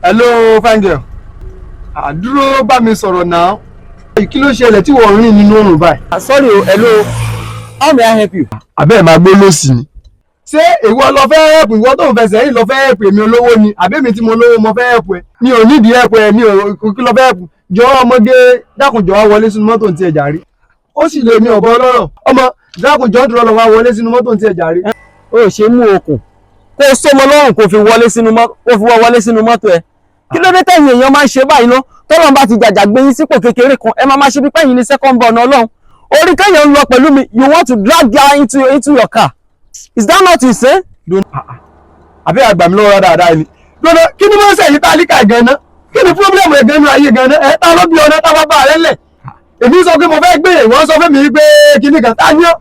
Hello, fine girl. Àdúró bá mi sọ̀rọ̀ náà. Kí ló ṣẹlẹ̀ tí wọ́n rìn nínú oòrùn báyìí? Sorry o, hello. How may I help you? Àbẹ́ máa gbó lósì ni. Ṣé ìwọ lọ fẹ́ help ìwọ tó ń fẹsẹ̀ yìí lọ fẹ́ help èmi olówó ni? Àbẹ́mi tí mo lówó mo fẹ́ help ẹ. Mi ò nídìí help ẹ, mi ò kí lọ fẹ́ help. Jọ̀ọ́ ọmọge dákun jọ̀ọ́ wọlé sínú mọ́tò ti ẹ̀ jàre. Ó sì lè ní ọ̀bọ ọlọ́rọ̀. Ọmọ dákun jọ̀ọ́ dúró lọ wá wọlé sínú mọ́tò ti ẹ̀ jàre. O ṣe mú okùn. Kó sọmọ lọ́rùn kó fi wọ́ wọlé sínú mọ́tò ẹ. Kí ló dé tẹ̀yin èèyàn máa ń ṣe báyìí ná? Tọ́lọ́run bá ti jàjà gbé yín sípò kékeré kan, ẹ máa ṣe bí pẹ́yìn ní second born Ọlọ́run. Orí kéèyàn ń lọ pẹ̀lú mi, you want to drag her into your car. Is that not you say? Àbí àgbà mi lọ́wọ́ dáadáa ni. Lọ́dọ̀ kí ni wọ́n ṣe yìí tálíkà gan-an? Kí ni pírọ́blẹ́mù ẹ̀ gan-an ayé gan-an? Ẹ ta ló bí ọ̀nà tá bá bá rẹ̀ lẹ̀? Èmi sọ pé mo fẹ́ gbé ìwọ́n sọ fún mi pé kíní kan tá ní ọ́.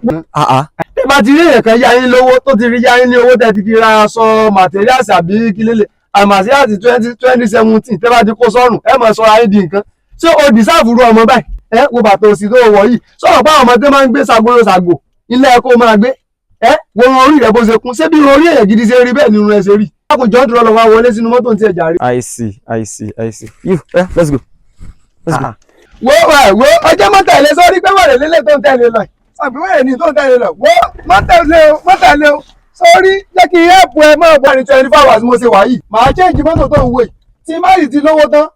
Ẹ bá ti rí èèyàn kan yá yín lówó tó ti rí yá yín ní owó tẹ́ ti fi ra aṣọ materials àbí kílélẹ̀. Àmàsíàtì 2017 tẹ́ bá ti kó sọ́rùn ẹ mọ̀ sọ́ra yín di nǹkan. Ṣé o dìsáàfù ru ọmọ báyìí? Ẹ wo bàtà òsì tó wọ̀ yìí. Sọ̀rọ̀ pé àwọn ọmọ tó máa ń gbé ṣàgbó ilé ẹ̀kọ́ máa gbé. Wo orí rẹ̀ bó ṣe kún. Ṣé bí orí èèyàn gidi ṣe rí bẹ́ẹ̀ nínú ẹ ṣe rí? Lákùn jọ́ dúró lọ wá wọlé sínú mọ́tò tí ẹ jàre. I see. You, let's go. Wo ọjọ́ mọ́tẹ̀lé sọ́rí pé wẹ̀rẹ̀ lélẹ̀ tó ń tẹ̀lé lọ. Àbí wẹ̀rẹ̀ ni tó ń tẹ̀lé lọ. Wo mọ́tẹ̀lé o. Sọ́rí jẹ́ kí ẹ̀pù ẹ máa bọ̀ ní 24 hours mo ṣe wà yìí. Màá change mọ́tò tó ń wò yìí. Tí má yìí ti lówó tán.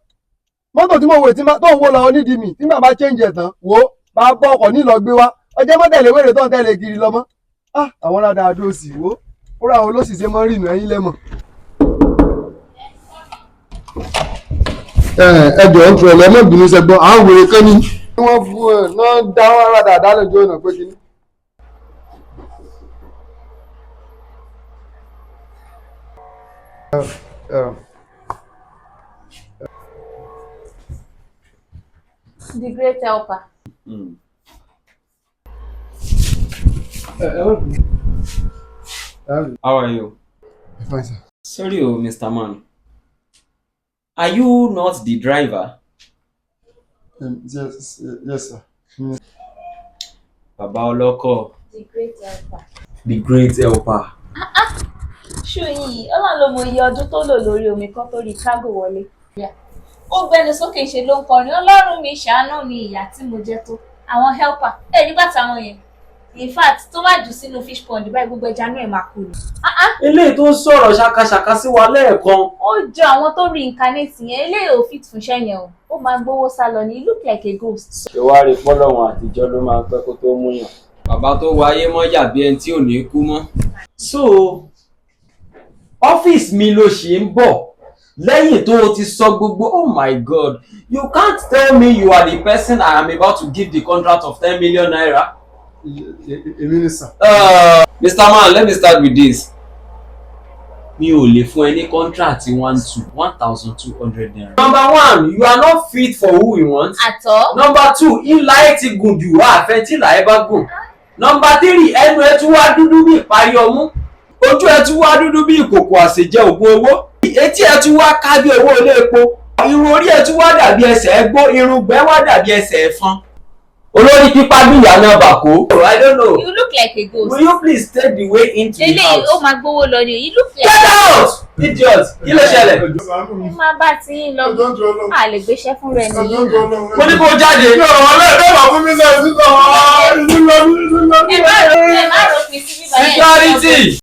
Mọ́tò tí mo wò tó ń wò lọ onídìí mi. Tí màá bá change ẹ̀ tán. Wo bá bọ́ ọkọ̀ nílọ gbé wá. Ọjọ́ mọ́tẹ̀lé wẹ̀rẹ̀ tó ń tẹ̀lé kiri lọ mọ́. Àwọn aládàá adó sì wò. Ó ra àwọn olóṣìṣẹ́ mọ́ rìnà ẹ̀yìn lẹ́mọ̀. Ẹjọ́ ń fẹ́ lẹ́mọ̀bìnrin ṣẹgbọ́n àwọn wèrè kan ní. Wọ́n fún ẹ̀ náà dá wọn aládàá lójú ọ̀nà pé kíní. The great helper. How are you? Fine, sir. Sorry, Mr. Man. Are you not the driver? Yes, sir. Baba Oloko. The great helper. The great helper. Ṣùyìn, Ọlọ́run ló mọ iye ọdún tó lò lórí omi kan tó rí kágò wọlé. Ó gbẹnu sókè ṣe ló ń kọrin, Ọlọ́run mi ṣàánú mi ìyà tí mo jẹ tó. Àwọn helper, nígbà táwọn yẹn. In fact, tó bá jù sínú fish pond báyìí gbogbo ẹja náà ẹ̀ máa kú ni. Eléyìí tó ń sọ̀rọ̀ ṣàkàṣàkà sí wa lẹ́ẹ̀kan. Ó jọ àwọn tó reincarnate yẹn, eléyìí ò fit fún iṣẹ́ yẹn o. Ó máa gbowó sá lọ ni, he look like a ghost. Ṣé wàá rí pọ́lọ́wọ́n àtijọ́ ló máa ń pẹ́ kó tó mú yàn? Bàbá tó wáyé mọ́ yàbí ẹni tí ò ní kú mọ́. So, ọ́fíìsì mi ló ṣì ń bọ̀ lẹ́yìn tó o ti sọ gbogbo oh my God, you can't tell me you are the person I am about to give the contract of 10 million naira. Èmi ni sir. Mr. Man, let me start with this. Mi ò lè fún ẹ ní contract 1,200 naira. Number one, you are not fit for who we want. At all. Number two, ìlà ẹ ti gùn jù wá àfẹ́ tí ìlà ẹ bá gùn. Number three, ẹnu ẹ tún wá dúdú bí ìparí ọmú. Ojú ẹ tún wá dúdú bí ìkòkò àṣejẹ ògùn owó. Etí ẹ tún wá ká bí owó ilé epo. Irun orí ẹ tún wá dàbí ẹsẹ̀ ẹgbó. Irun gbẹ́ wá dàbí ẹsẹ̀ ẹ̀fọn. Olórí pípa bí ìyá náà bà kó. I don't know. You look like a ghost. Will you please take the way into the house? Ó máa gbowó lọ ni. You look like. Get out! Idiot! Kí ló ṣẹlẹ̀? Ẹ máa bá tí yín lọ. A lè gbéṣẹ́ fún rẹ̀ nìyí. Mo ní kó jáde. Ní ọ̀rọ̀ wọn lẹ́ẹ̀dẹ́ wà fún mi sẹ́yìn sísọ. Ẹ má rò pin sí bíbá yẹn. Security!